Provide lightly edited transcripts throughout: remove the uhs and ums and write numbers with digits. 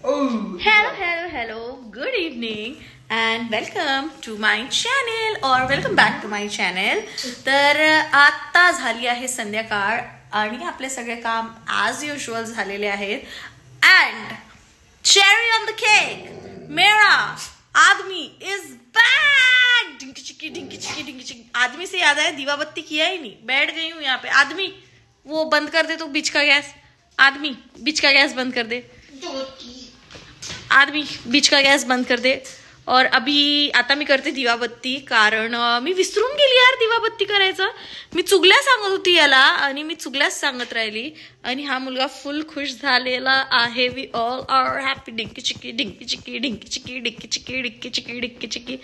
Hello, good evening and welcome to my channel or welcome back to my channel. तर आता झाली आहे संध्याकाळ आणि आपले सगळे काम as usual झालेले आहेत. And cherry on the cake, मेरा आदमी is back. ढिंकी चिक्की. आदमी से याद आया दीवा बत्ती किया ही नहीं, बैठ गई हूँ यहाँ पे. आदमी वो बंद कर दे तो बीच का गैस. आदमी बीच का गैस बंद कर दे. आदमी बीच का गॅस बंद कर दे. और अभी आता मी करते दिवाबत्ती, कारण मी विसरून गेली यार दिवाबत्ती करायचं. मी चुगल्या सांगत होती याला आणि मी चुगल्याच सांगत राहिली आणि हा मुलगा फुल खुश झालेला आहे. We all are happy. डिंकी चिक्की डिंकी चिक्की डिंकी चिक्की डिक्की चिक्की डिक्की चिक्की डिक्की चिक्की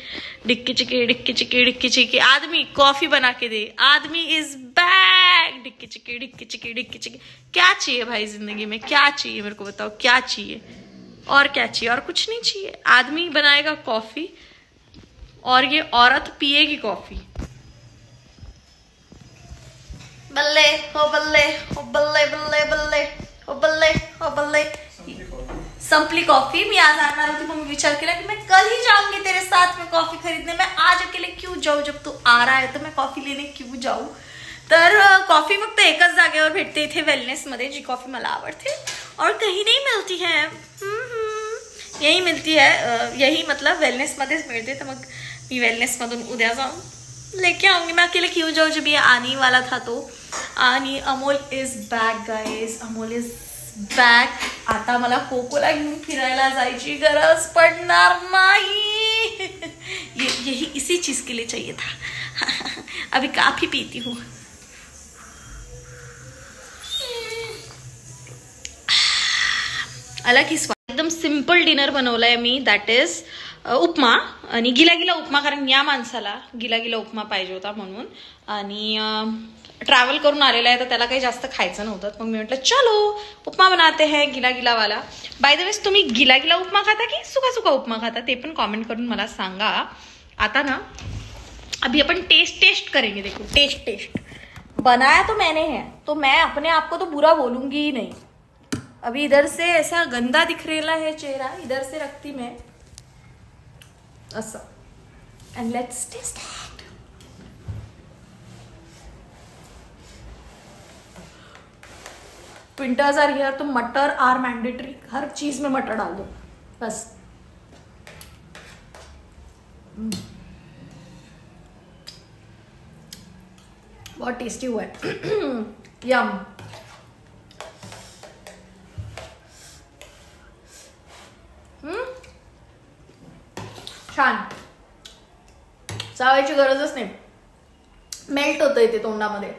डिक्की चिक्की डिक्की चिक्की डिक्की चिक्की. आदमी कॉफी बना के दे. आदमी इज बैक. डिक्की चिक्की डिक्की चिक्की डिक्की चिक्की. क्या चाहिए भाई जिंदगी में, क्या चाहिए मेरे को बताओ, क्या चाहिए और क्या चाहिए? और कुछ नहीं चाहिए. आदमी बनाएगा कॉफी और ये औरत पिएगी कॉफी. बल्ले हो बल्ले हो बल्ले बल्ले बल्ले हो बल्ले हो बल्ले. संपली कॉफी. मी आज आणार होती, मग विचार केला की मैं कल ही जाऊंगी तेरे साथ में कॉफी खरीदने. मैं आज अकेले क्यों जाऊं, जब तू आ रहा है तो मैं कॉफी लेने क्यों जाऊं. तर कॉफी फक्त एकच जागेवर भेटते इथे वेलनेस मध्ये, जी कॉफी मला आवडते और कहीं नहीं मिलती है. यही मिलती है, यही मतलब वेलनेस मध्येच मिळते. तर मग मी वेलनेस मधून उद्या जाऊन लेके आऊंगी. मैं अकेले क्यों जाऊँ जब ये आने वाला था तो. आणि Amol is back guys, Amol is back. आता मला कोकोला घेऊन फिरायला जायची गरज पडणार नाही. यही इसी चीज के लिए चाहिए था. अभी काफी पीती हूँ. अलग ही एकदम सिंपल डिनर बनवलाय मी. दॅट इज उपमा आणि गिला उपमा, कारण या माणसाला गिला उपमा पाहिजे होता म्हणून. आणि ट्रॅव्हल करून आलेला आहे तर त्याला काही जास्त खायचं नव्हतं. मग मी म्हटलं चलो उपमा बनाते हैं गिला वाला. बाय द वे तुम्ही गिला उपमा खाता की सुका उपमा खाता ते पण कॉमेंट करून मला सांगा. आता ना अभी अपन टेस्ट करेंगे. देखो टेस्ट बनाया तो मैंने है, तो मैं अपने आप को तो बुरा बोलूंगी ही नहीं. अभी इधर से ऐसा गंदा दिख रहा है चेहरा, इधर से रखती मैं ऐसा. And let's test it. Winters are here तो मटर आर मैंडेटरी. हर चीज में मटर डाल दो बस. बहुत टेस्टी हुआ है. यम. छान. चावायची गरजच नाही, मेल्ट होतं इथे तोंडामध्ये.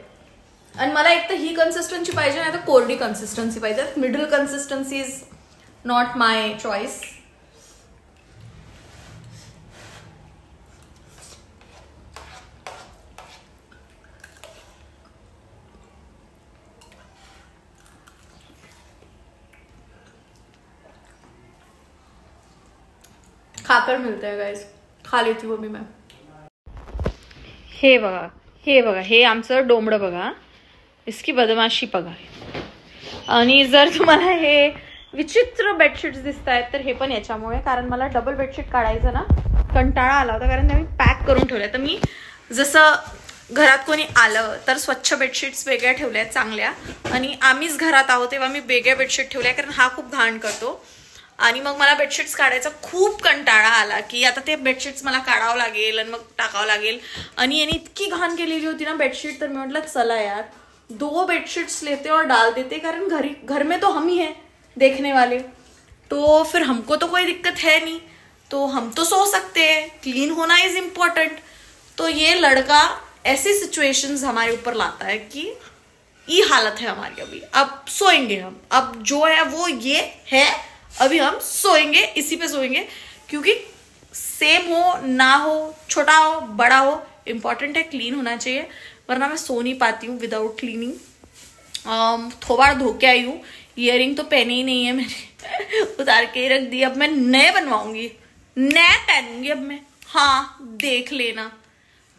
आणि मला एक तर ही कन्सिस्टन्सी पाहिजे, नाही तर कोरडी कन्सिस्टन्सी पाहिजे. Middle consistency is not my choice. खाकर मिळते है गाइस, खा लेती वो भी मैं. हे बघा हे आमचं डोंबडं बघा. इसकी बदमाशी बघा. आणि जर तुम्हाला हे विचित्र बेडशीट्स दिसत आहेत तर हे पण याच्यामुळे, कारण मला डबल बेडशीट काढायचं ना कंटाळा आला होता, कारण मी पॅक करून ठेवल्या. तर मी जसं घरात कोणी आलं तर स्वच्छ बेडशीट्स वेगळ्या ठेवल्या चांगल्या, आणि आम्हीच घरात आहोत तेव्हा मी वेगळ्या बेडशीट ठेवल्या, कारण हा खूप घाण करतो. आणि मग मला बेडशीट्स काढायचा खूप कंटाळा आला की आता ते बेडशीट्स मला काढावं लागेल आणि मग टाकावं लागेल. आणि याने इतकी घाण केलेली होती ना बेडशीट, तर मी म्हटलं चला यार 2 बेडशीट्स लेते और डाल देते, कारण घर में तो हम ही हैं देखने वाले, तो फिर हमको तो कोई दिक्कत है नहीं, तो हम तो सो सकते हैं. क्लीन होना इज इम्पोर्टेंट. तो ये लड़का ऐसी सिचुएशंस हमारे ऊपर लाता है कि ये हालत है हमारी. अभी अब सोएंगे हम, अब जो है वो ये है, अभी हम सोएंगे, इसी पे सोएंगे. क्योंकि सेम हो ना हो, छोटा हो बड़ा हो, इम्पॉर्टेंट है क्लीन होना चाहिए, वरना मैं सो नहीं पाती हूँ विदाउट क्लीनिंग. थोड़ा धो के आई हूँ. ईयरिंग तो पहने ही नहीं है मैंने, उतार के रख दी. अब मैं नए बनवाऊंगी, नए पहनूंगी अब मैं. हाँ देख लेना.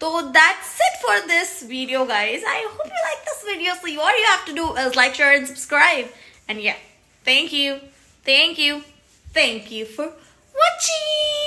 तो that's it for this video guys. I hope you like this video. So all you have to do is like, share and subscribe. And yeah, thank you. Thank you for watching.